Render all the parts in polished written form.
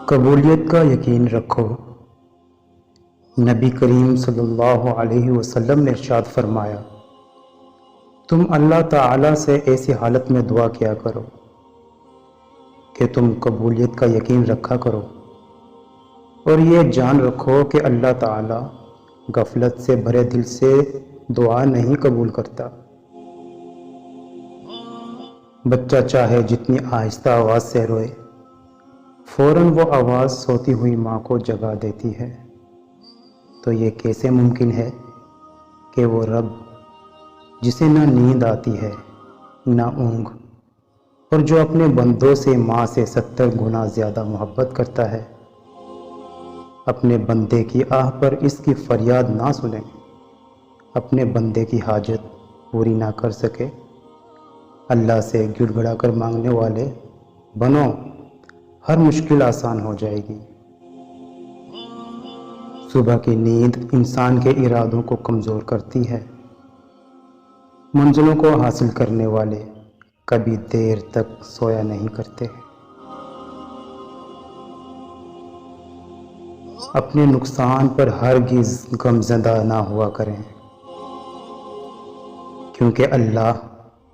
قبولیت کا یقین رکھو۔ نبی کریم صلی اللہ علیہ وسلم نے ارشاد فرمایا، تم اللہ تعالیٰ سے ایسی حالت میں دعا کیا کرو کہ تم قبولیت کا یقین رکھا کرو، اور یہ جان رکھو کہ اللہ تعالیٰ غفلت سے بھرے دل سے دعا نہیں قبول کرتا۔ بچہ چاہے جتنی آہستہ آواز سے روئے، فوراً وہ آواز سوتی ہوئی ماں کو جگا دیتی ہے۔ تو یہ کیسے ممکن ہے کہ وہ رب جسے نہ نیند آتی ہے نہ اونگ، اور جو اپنے بندوں سے ماں سے 70 گنا زیادہ محبت کرتا ہے، اپنے بندے کی آہ پر اس کی فریاد نہ سنے، اپنے بندے کی حاجت پوری نہ کر سکے؟ اللہ سے گڑ گڑا کر مانگنے والے بنو، ہر مشکل آسان ہو جائے گی۔ صبح کی نیند انسان کے ارادوں کو کمزور کرتی ہے۔ منزلوں کو حاصل کرنے والے کبھی دیر تک سویا نہیں کرتے۔ اپنے نقصان پر ہرگز غمزدہ نہ ہوا کریں، کیونکہ اللہ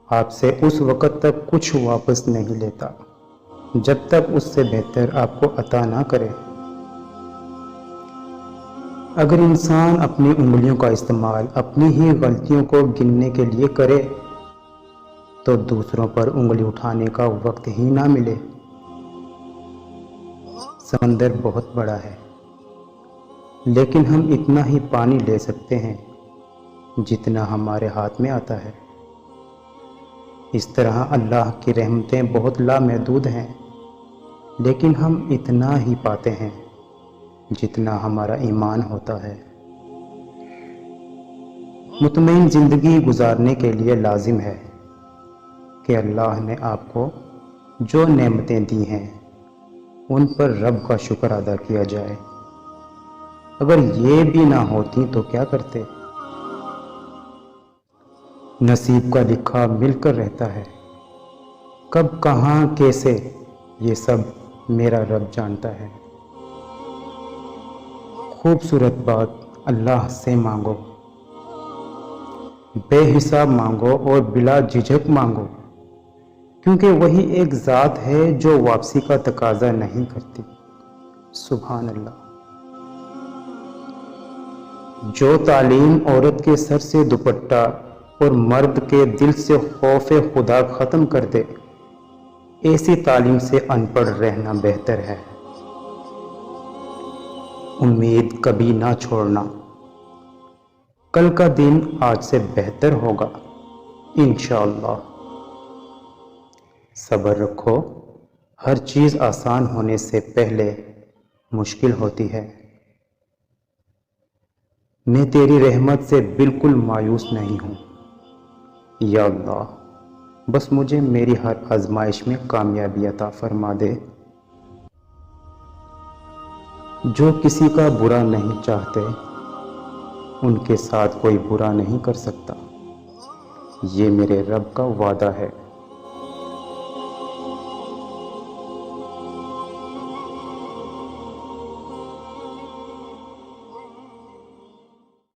آپ سے اس وقت تک کچھ واپس نہیں لیتا جب تک اس سے بہتر آپ کو عطا نہ کرے۔ اگر انسان اپنی انگلیوں کا استعمال اپنی ہی غلطیوں کو گننے کے لیے کرے تو دوسروں پر انگلی اٹھانے کا وقت ہی نہ ملے۔ سمندر بہت بڑا ہے، لیکن ہم اتنا ہی پانی لے سکتے ہیں جتنا ہمارے ہاتھ میں آتا ہے۔ اس طرح اللہ کی رحمتیں بہت لامحدود ہیں، لیکن ہم اتنا ہی پاتے ہیں جتنا ہمارا ایمان ہوتا ہے۔ مطمئن زندگی گزارنے کے لیے لازم ہے کہ اللہ نے آپ کو جو نعمتیں دی ہیں ان پر رب کا شکر ادا کیا جائے۔ اگر یہ بھی نہ ہوتی تو کیا کرتے؟ نصیب کا لکھا مل کر رہتا ہے، کب کہاں کیسے یہ سب میرا رب جانتا ہے۔ خوبصورت بات، اللہ سے مانگو، بے حساب مانگو اور بلا جھجک مانگو، کیونکہ وہی ایک ذات ہے جو واپسی کا تقاضا نہیں کرتی۔ سبحان اللہ۔ جو تعلیم عورت کے سر سے دوپٹہ اور مرد کے دل سے خوف خدا ختم کر دے، ایسی تعلیم سے ان پڑھ رہنا بہتر ہے۔ امید کبھی نہ چھوڑنا، کل کا دن آج سے بہتر ہوگا انشاءاللہ۔ صبر رکھو، ہر چیز آسان ہونے سے پہلے مشکل ہوتی ہے۔ میں تیری رحمت سے بالکل مایوس نہیں ہوں یا اللہ، بس مجھے میری ہر آزمائش میں کامیابی عطا فرما دے۔ جو کسی کا برا نہیں چاہتے ان کے ساتھ کوئی برا نہیں کر سکتا، یہ میرے رب کا وعدہ ہے۔